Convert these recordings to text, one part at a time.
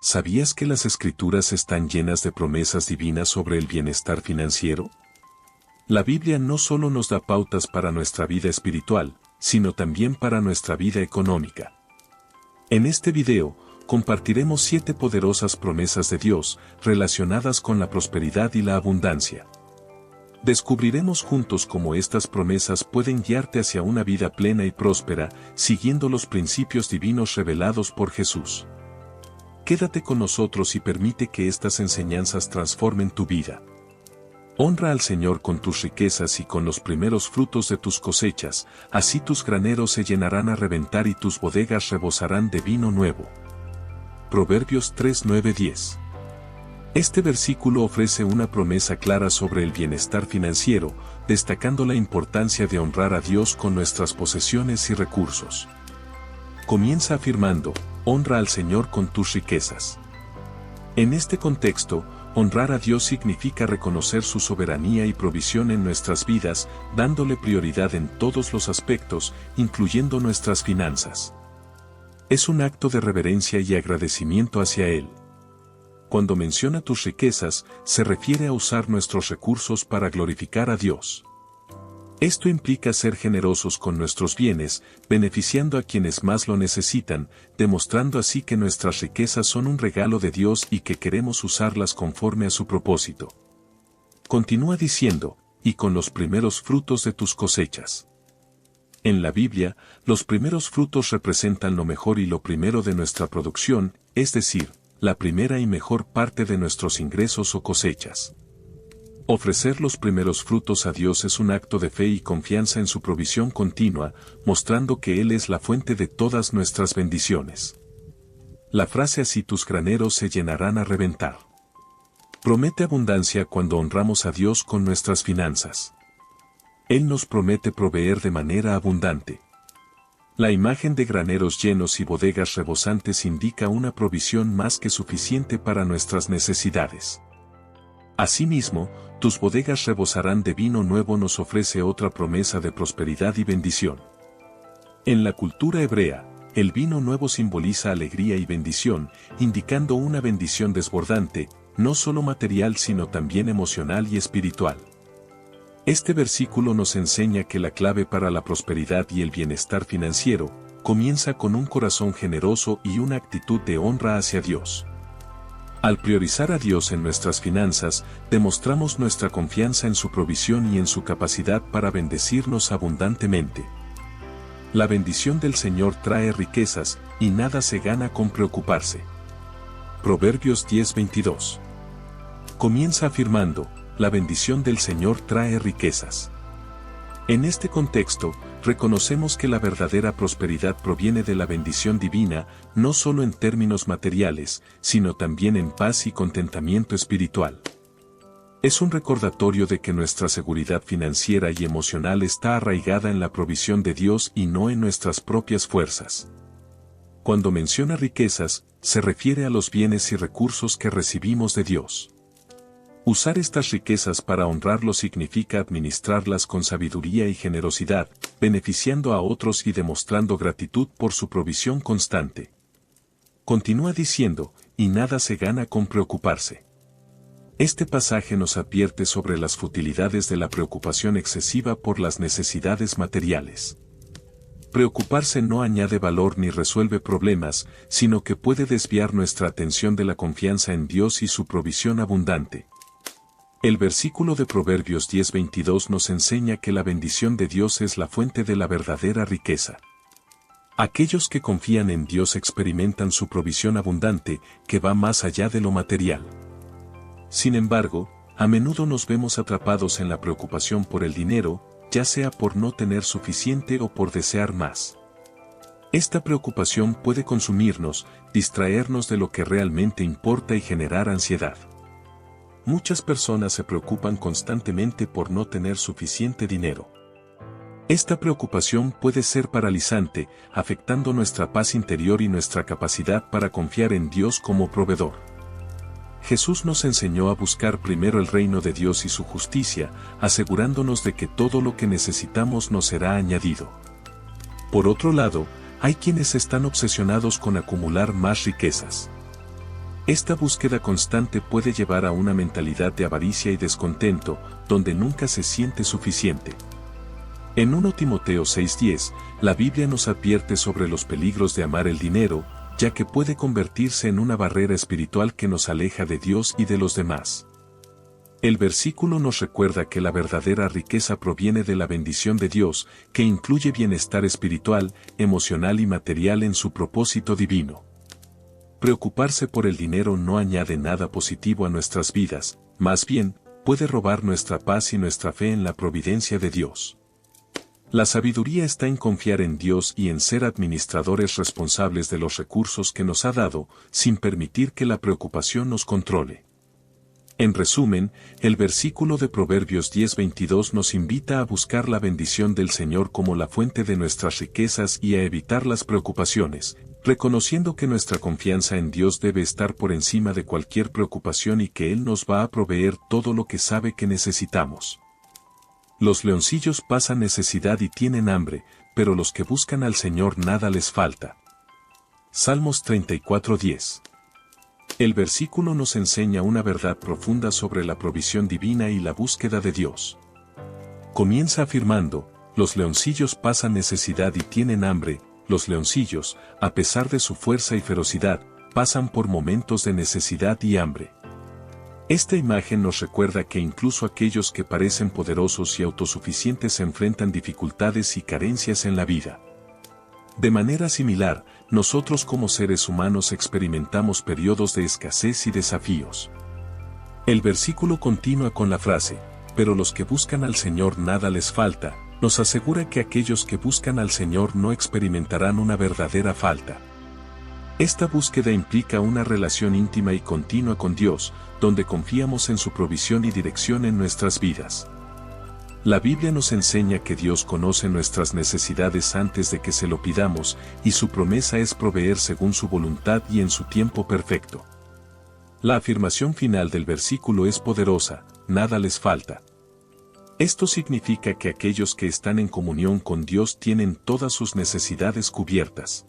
¿Sabías que las Escrituras están llenas de promesas divinas sobre el bienestar financiero? La Biblia no solo nos da pautas para nuestra vida espiritual, sino también para nuestra vida económica. En este video, compartiremos 7 poderosas promesas de Dios relacionadas con la prosperidad y la abundancia. Descubriremos juntos cómo estas promesas pueden guiarte hacia una vida plena y próspera, siguiendo los principios divinos revelados por Jesús. Quédate con nosotros y permite que estas enseñanzas transformen tu vida. Honra al Señor con tus riquezas y con los primeros frutos de tus cosechas, así tus graneros se llenarán a reventar y tus bodegas rebosarán de vino nuevo. Proverbios 3, 9, 10. Este versículo ofrece una promesa clara sobre el bienestar financiero, destacando la importancia de honrar a Dios con nuestras posesiones y recursos. Comienza afirmando: honra al Señor con tus riquezas. En este contexto, honrar a Dios significa reconocer su soberanía y provisión en nuestras vidas, dándole prioridad en todos los aspectos, incluyendo nuestras finanzas. Es un acto de reverencia y agradecimiento hacia Él. Cuando menciona tus riquezas, se refiere a usar nuestros recursos para glorificar a Dios. Esto implica ser generosos con nuestros bienes, beneficiando a quienes más lo necesitan, demostrando así que nuestras riquezas son un regalo de Dios y que queremos usarlas conforme a su propósito. Continúa diciendo: y con los primeros frutos de tus cosechas. En la Biblia, los primeros frutos representan lo mejor y lo primero de nuestra producción, es decir, la primera y mejor parte de nuestros ingresos o cosechas. Ofrecer los primeros frutos a Dios es un acto de fe y confianza en su provisión continua, mostrando que Él es la fuente de todas nuestras bendiciones. La frase "así tus graneros se llenarán a reventar" promete abundancia cuando honramos a Dios con nuestras finanzas. Él nos promete proveer de manera abundante. La imagen de graneros llenos y bodegas rebosantes indica una provisión más que suficiente para nuestras necesidades. Asimismo, tus bodegas rebosarán de vino nuevo nos ofrece otra promesa de prosperidad y bendición. En la cultura hebrea, el vino nuevo simboliza alegría y bendición, indicando una bendición desbordante, no solo material sino también emocional y espiritual. Este versículo nos enseña que la clave para la prosperidad y el bienestar financiero comienza con un corazón generoso y una actitud de honra hacia Dios. Al priorizar a Dios en nuestras finanzas, demostramos nuestra confianza en su provisión y en su capacidad para bendecirnos abundantemente. La bendición del Señor trae riquezas, y nada se gana con preocuparse. Proverbios 10:22. Comienza afirmando: la bendición del Señor trae riquezas. En este contexto, reconocemos que la verdadera prosperidad proviene de la bendición divina, no solo en términos materiales, sino también en paz y contentamiento espiritual. Es un recordatorio de que nuestra seguridad financiera y emocional está arraigada en la provisión de Dios y no en nuestras propias fuerzas. Cuando menciona riquezas, se refiere a los bienes y recursos que recibimos de Dios. Usar estas riquezas para honrarlo significa administrarlas con sabiduría y generosidad, beneficiando a otros y demostrando gratitud por su provisión constante. Continúa diciendo: y nada se gana con preocuparse. Este pasaje nos advierte sobre las futilidades de la preocupación excesiva por las necesidades materiales. Preocuparse no añade valor ni resuelve problemas, sino que puede desviar nuestra atención de la confianza en Dios y su provisión abundante. El versículo de Proverbios 10:22 nos enseña que la bendición de Dios es la fuente de la verdadera riqueza. Aquellos que confían en Dios experimentan su provisión abundante, que va más allá de lo material. Sin embargo, a menudo nos vemos atrapados en la preocupación por el dinero, ya sea por no tener suficiente o por desear más. Esta preocupación puede consumirnos, distraernos de lo que realmente importa y generar ansiedad. Muchas personas se preocupan constantemente por no tener suficiente dinero. Esta preocupación puede ser paralizante, afectando nuestra paz interior y nuestra capacidad para confiar en Dios como proveedor. Jesús nos enseñó a buscar primero el reino de Dios y su justicia, asegurándonos de que todo lo que necesitamos nos será añadido. Por otro lado, hay quienes están obsesionados con acumular más riquezas. Esta búsqueda constante puede llevar a una mentalidad de avaricia y descontento, donde nunca se siente suficiente. En 1 Timoteo 6:10, la Biblia nos advierte sobre los peligros de amar el dinero, ya que puede convertirse en una barrera espiritual que nos aleja de Dios y de los demás. El versículo nos recuerda que la verdadera riqueza proviene de la bendición de Dios, que incluye bienestar espiritual, emocional y material en su propósito divino. Preocuparse por el dinero no añade nada positivo a nuestras vidas, más bien, puede robar nuestra paz y nuestra fe en la providencia de Dios. La sabiduría está en confiar en Dios y en ser administradores responsables de los recursos que nos ha dado, sin permitir que la preocupación nos controle. En resumen, el versículo de Proverbios 10:22 nos invita a buscar la bendición del Señor como la fuente de nuestras riquezas y a evitar las preocupaciones, reconociendo que nuestra confianza en Dios debe estar por encima de cualquier preocupación y que Él nos va a proveer todo lo que sabe que necesitamos. Los leoncillos pasan necesidad y tienen hambre, pero los que buscan al Señor nada les falta. Salmos 34:10. El versículo nos enseña una verdad profunda sobre la provisión divina y la búsqueda de Dios. Comienza afirmando, los leoncillos pasan necesidad y tienen hambre. Los leoncillos, a pesar de su fuerza y ferocidad, pasan por momentos de necesidad y hambre. Esta imagen nos recuerda que incluso aquellos que parecen poderosos y autosuficientes enfrentan dificultades y carencias en la vida. De manera similar, nosotros como seres humanos experimentamos periodos de escasez y desafíos. El versículo continúa con la frase, pero los que buscan al Señor nada les falta, nos asegura que aquellos que buscan al Señor no experimentarán una verdadera falta. Esta búsqueda implica una relación íntima y continua con Dios, donde confiamos en su provisión y dirección en nuestras vidas. La Biblia nos enseña que Dios conoce nuestras necesidades antes de que se lo pidamos, y su promesa es proveer según su voluntad y en su tiempo perfecto. La afirmación final del versículo es poderosa, nada les falta. Esto significa que aquellos que están en comunión con Dios tienen todas sus necesidades cubiertas.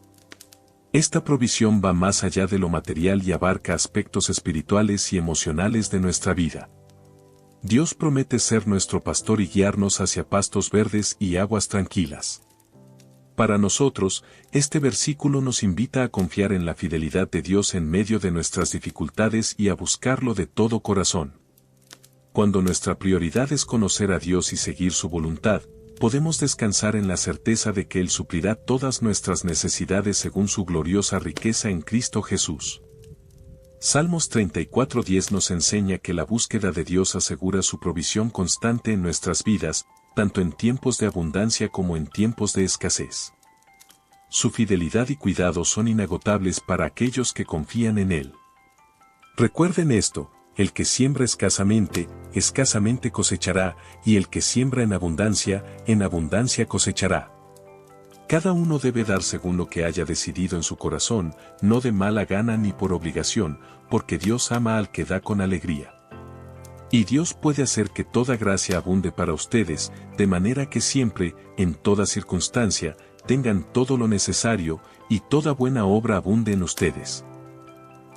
Esta provisión va más allá de lo material y abarca aspectos espirituales y emocionales de nuestra vida. Dios promete ser nuestro pastor y guiarnos hacia pastos verdes y aguas tranquilas. Para nosotros, este versículo nos invita a confiar en la fidelidad de Dios en medio de nuestras dificultades y a buscarlo de todo corazón. Cuando nuestra prioridad es conocer a Dios y seguir su voluntad, podemos descansar en la certeza de que Él suplirá todas nuestras necesidades según su gloriosa riqueza en Cristo Jesús. Salmos 34:10 nos enseña que la búsqueda de Dios asegura su provisión constante en nuestras vidas, tanto en tiempos de abundancia como en tiempos de escasez. Su fidelidad y cuidado son inagotables para aquellos que confían en Él. Recuerden esto, el que siembra escasamente, escasamente cosechará, y el que siembra en abundancia cosechará. Cada uno debe dar según lo que haya decidido en su corazón, no de mala gana ni por obligación, porque Dios ama al que da con alegría. Y Dios puede hacer que toda gracia abunde para ustedes, de manera que siempre, en toda circunstancia, tengan todo lo necesario, y toda buena obra abunde en ustedes.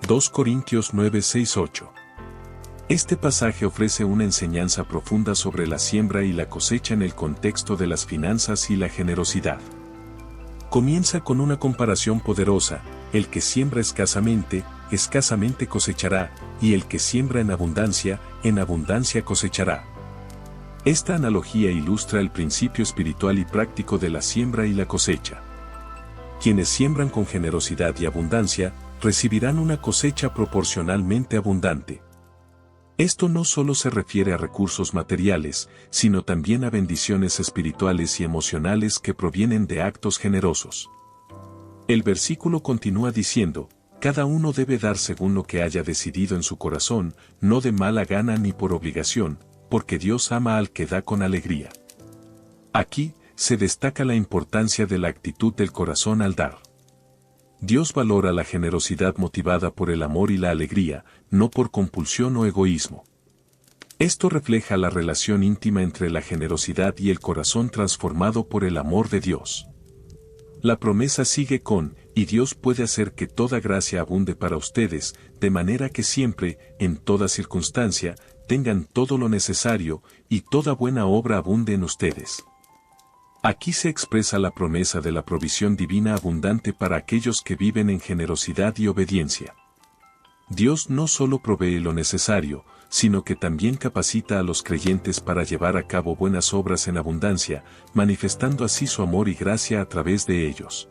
2 Corintios 9:6-8. Este pasaje ofrece una enseñanza profunda sobre la siembra y la cosecha en el contexto de las finanzas y la generosidad. Comienza con una comparación poderosa, el que siembra escasamente, escasamente cosechará, y el que siembra en abundancia cosechará. Esta analogía ilustra el principio espiritual y práctico de la siembra y la cosecha. Quienes siembran con generosidad y abundancia, recibirán una cosecha proporcionalmente abundante. Esto no solo se refiere a recursos materiales, sino también a bendiciones espirituales y emocionales que provienen de actos generosos. El versículo continúa diciendo, cada uno debe dar según lo que haya decidido en su corazón, no de mala gana ni por obligación, porque Dios ama al que da con alegría. Aquí, se destaca la importancia de la actitud del corazón al dar. Dios valora la generosidad motivada por el amor y la alegría, no por compulsión o egoísmo. Esto refleja la relación íntima entre la generosidad y el corazón transformado por el amor de Dios. La promesa sigue con, y Dios puede hacer que toda gracia abunde para ustedes, de manera que siempre, en toda circunstancia, tengan todo lo necesario, y toda buena obra abunde en ustedes. Aquí se expresa la promesa de la provisión divina abundante para aquellos que viven en generosidad y obediencia. Dios no solo provee lo necesario, sino que también capacita a los creyentes para llevar a cabo buenas obras en abundancia, manifestando así su amor y gracia a través de ellos.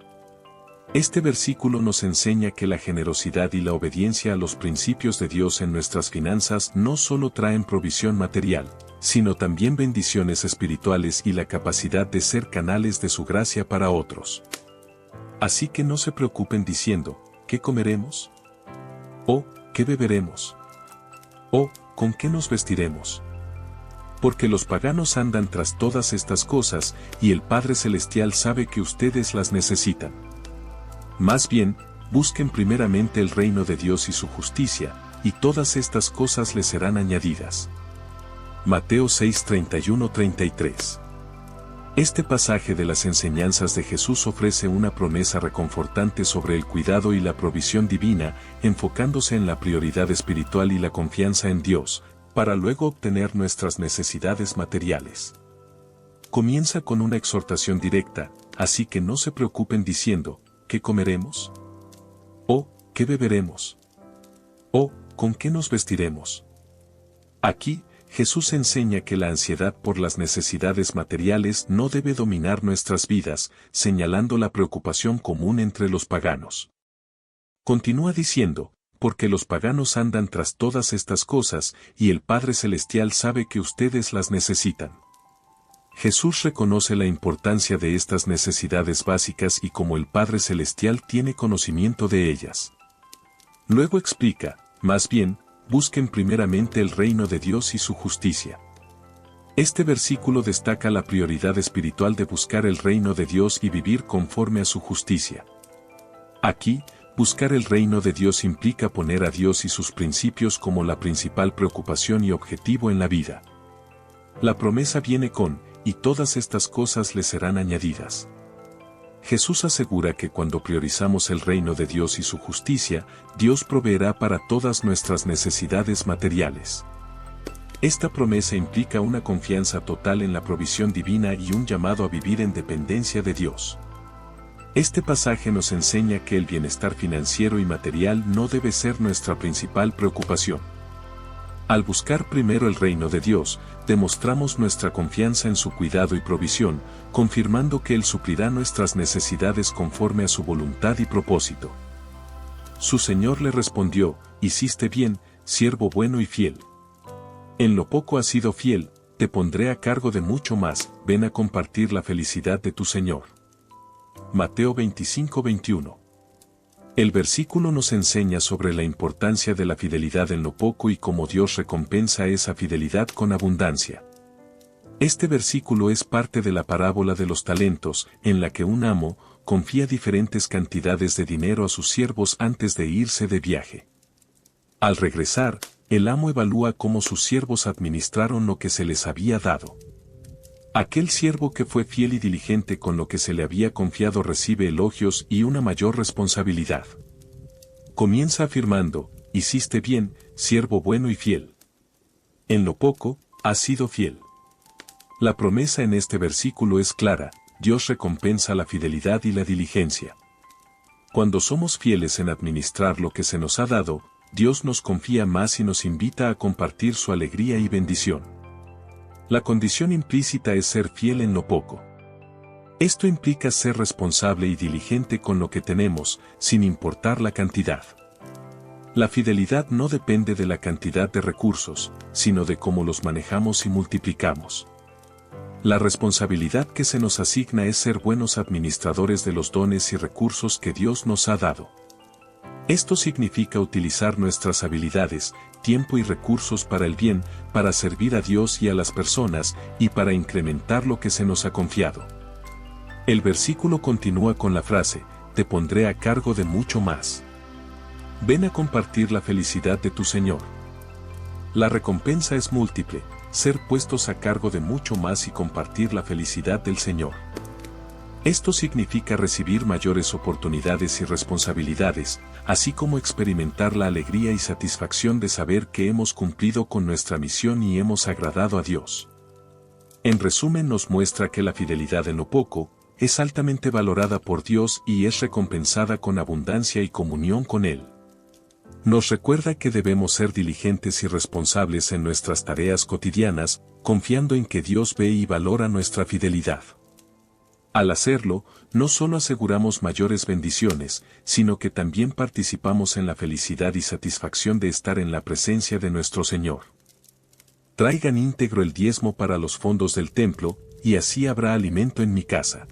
Este versículo nos enseña que la generosidad y la obediencia a los principios de Dios en nuestras finanzas no solo traen provisión material, sino también bendiciones espirituales y la capacidad de ser canales de su gracia para otros. Así que no se preocupen diciendo, ¿qué comeremos? ¿O qué beberemos? ¿O con qué nos vestiremos? Porque los paganos andan tras todas estas cosas, y el Padre Celestial sabe que ustedes las necesitan. Más bien, busquen primeramente el reino de Dios y su justicia, y todas estas cosas les serán añadidas. Mateo 6:31-33. Este pasaje de las enseñanzas de Jesús ofrece una promesa reconfortante sobre el cuidado y la provisión divina, enfocándose en la prioridad espiritual y la confianza en Dios, para luego obtener nuestras necesidades materiales. Comienza con una exhortación directa, así que no se preocupen diciendo, ¿qué comeremos? ¿O qué beberemos? ¿O con qué nos vestiremos? Aquí, Jesús enseña que la ansiedad por las necesidades materiales no debe dominar nuestras vidas, señalando la preocupación común entre los paganos. Continúa diciendo, porque los paganos andan tras todas estas cosas, y el Padre Celestial sabe que ustedes las necesitan. Jesús reconoce la importancia de estas necesidades básicas y como el Padre Celestial tiene conocimiento de ellas. Luego explica, más bien, busquen primeramente el reino de Dios y su justicia. Este versículo destaca la prioridad espiritual de buscar el reino de Dios y vivir conforme a su justicia. Aquí, buscar el reino de Dios implica poner a Dios y sus principios como la principal preocupación y objetivo en la vida. La promesa viene con, y todas estas cosas les serán añadidas. Jesús asegura que cuando priorizamos el reino de Dios y su justicia, Dios proveerá para todas nuestras necesidades materiales. Esta promesa implica una confianza total en la provisión divina y un llamado a vivir en dependencia de Dios. Este pasaje nos enseña que el bienestar financiero y material no debe ser nuestra principal preocupación. Al buscar primero el reino de Dios, demostramos nuestra confianza en su cuidado y provisión, confirmando que Él suplirá nuestras necesidades conforme a su voluntad y propósito. Su Señor le respondió, hiciste bien, siervo bueno y fiel. En lo poco has sido fiel, te pondré a cargo de mucho más, ven a compartir la felicidad de tu Señor. Mateo 25:21. El versículo nos enseña sobre la importancia de la fidelidad en lo poco y cómo Dios recompensa esa fidelidad con abundancia. Este versículo es parte de la parábola de los talentos, en la que un amo confía diferentes cantidades de dinero a sus siervos antes de irse de viaje. Al regresar, el amo evalúa cómo sus siervos administraron lo que se les había dado. Aquel siervo que fue fiel y diligente con lo que se le había confiado recibe elogios y una mayor responsabilidad. Comienza afirmando, hiciste bien, siervo bueno y fiel. En lo poco, has sido fiel. La promesa en este versículo es clara, Dios recompensa la fidelidad y la diligencia. Cuando somos fieles en administrar lo que se nos ha dado, Dios nos confía más y nos invita a compartir su alegría y bendición. La condición implícita es ser fiel en lo poco. Esto implica ser responsable y diligente con lo que tenemos, sin importar la cantidad. La fidelidad no depende de la cantidad de recursos, sino de cómo los manejamos y multiplicamos. La responsabilidad que se nos asigna es ser buenos administradores de los dones y recursos que Dios nos ha dado. Esto significa utilizar nuestras habilidades, tiempo y recursos para el bien, para servir a Dios y a las personas, y para incrementar lo que se nos ha confiado. El versículo continúa con la frase, te pondré a cargo de mucho más. Ven a compartir la felicidad de tu Señor. La recompensa es múltiple, ser puestos a cargo de mucho más y compartir la felicidad del Señor. Esto significa recibir mayores oportunidades y responsabilidades, así como experimentar la alegría y satisfacción de saber que hemos cumplido con nuestra misión y hemos agradado a Dios. En resumen, nos muestra que la fidelidad en lo poco es altamente valorada por Dios y es recompensada con abundancia y comunión con Él. Nos recuerda que debemos ser diligentes y responsables en nuestras tareas cotidianas, confiando en que Dios ve y valora nuestra fidelidad. Al hacerlo, no solo aseguramos mayores bendiciones, sino que también participamos en la felicidad y satisfacción de estar en la presencia de nuestro Señor. Traigan íntegro el diezmo para los fondos del templo, y así habrá alimento en mi casa.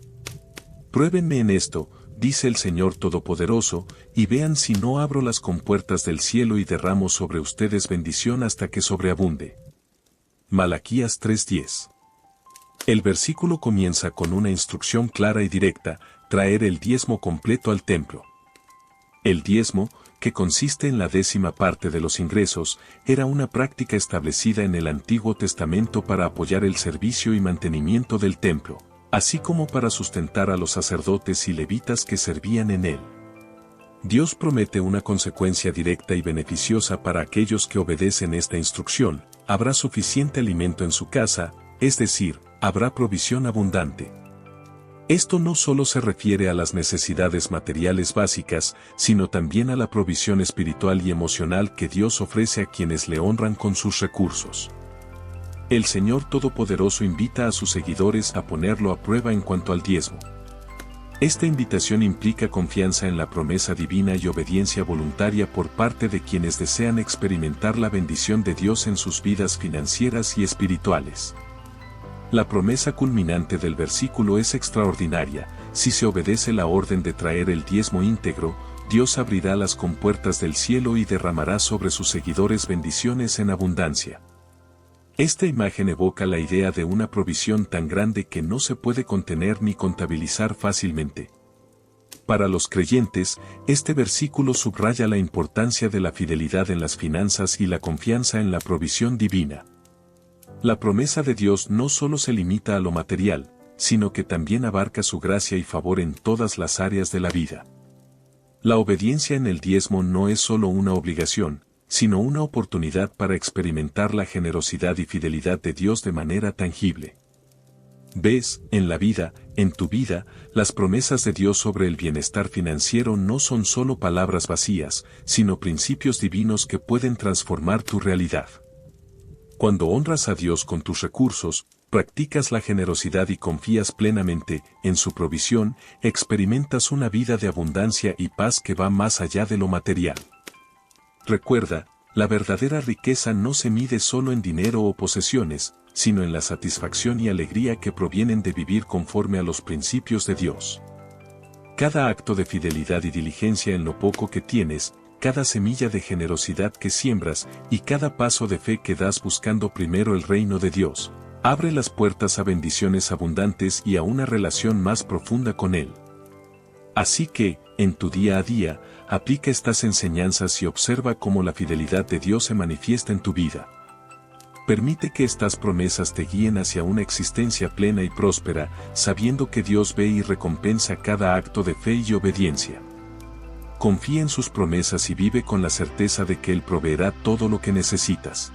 Pruébenme en esto, dice el Señor Todopoderoso, y vean si no abro las compuertas del cielo y derramo sobre ustedes bendición hasta que sobreabunde. Malaquías 3:10. El versículo comienza con una instrucción clara y directa: traer el diezmo completo al templo. El diezmo, que consiste en la 10ª parte de los ingresos, era una práctica establecida en el Antiguo Testamento para apoyar el servicio y mantenimiento del templo, así como para sustentar a los sacerdotes y levitas que servían en él. Dios promete una consecuencia directa y beneficiosa para aquellos que obedecen esta instrucción: habrá suficiente alimento en su casa, es decir, habrá provisión abundante. Esto no solo se refiere a las necesidades materiales básicas, sino también a la provisión espiritual y emocional que Dios ofrece a quienes le honran con sus recursos. El Señor Todopoderoso invita a sus seguidores a ponerlo a prueba en cuanto al diezmo. Esta invitación implica confianza en la promesa divina y obediencia voluntaria por parte de quienes desean experimentar la bendición de Dios en sus vidas financieras y espirituales. La promesa culminante del versículo es extraordinaria: si se obedece la orden de traer el diezmo íntegro, Dios abrirá las compuertas del cielo y derramará sobre sus seguidores bendiciones en abundancia. Esta imagen evoca la idea de una provisión tan grande que no se puede contener ni contabilizar fácilmente. Para los creyentes, este versículo subraya la importancia de la fidelidad en las finanzas y la confianza en la provisión divina. La promesa de Dios no solo se limita a lo material, sino que también abarca su gracia y favor en todas las áreas de la vida. La obediencia en el diezmo no es solo una obligación, sino una oportunidad para experimentar la generosidad y fidelidad de Dios de manera tangible. Ves, en la vida, en tu vida, las promesas de Dios sobre el bienestar financiero no son solo palabras vacías, sino principios divinos que pueden transformar tu realidad. Cuando honras a Dios con tus recursos, practicas la generosidad y confías plenamente en su provisión, experimentas una vida de abundancia y paz que va más allá de lo material. Recuerda, la verdadera riqueza no se mide solo en dinero o posesiones, sino en la satisfacción y alegría que provienen de vivir conforme a los principios de Dios. Cada acto de fidelidad y diligencia en lo poco que tienes, cada semilla de generosidad que siembras y cada paso de fe que das buscando primero el reino de Dios, abre las puertas a bendiciones abundantes y a una relación más profunda con Él. Así que, en tu día a día, aplica estas enseñanzas y observa cómo la fidelidad de Dios se manifiesta en tu vida. Permite que estas promesas te guíen hacia una existencia plena y próspera, sabiendo que Dios ve y recompensa cada acto de fe y obediencia. Confía en sus promesas y vive con la certeza de que Él proveerá todo lo que necesitas.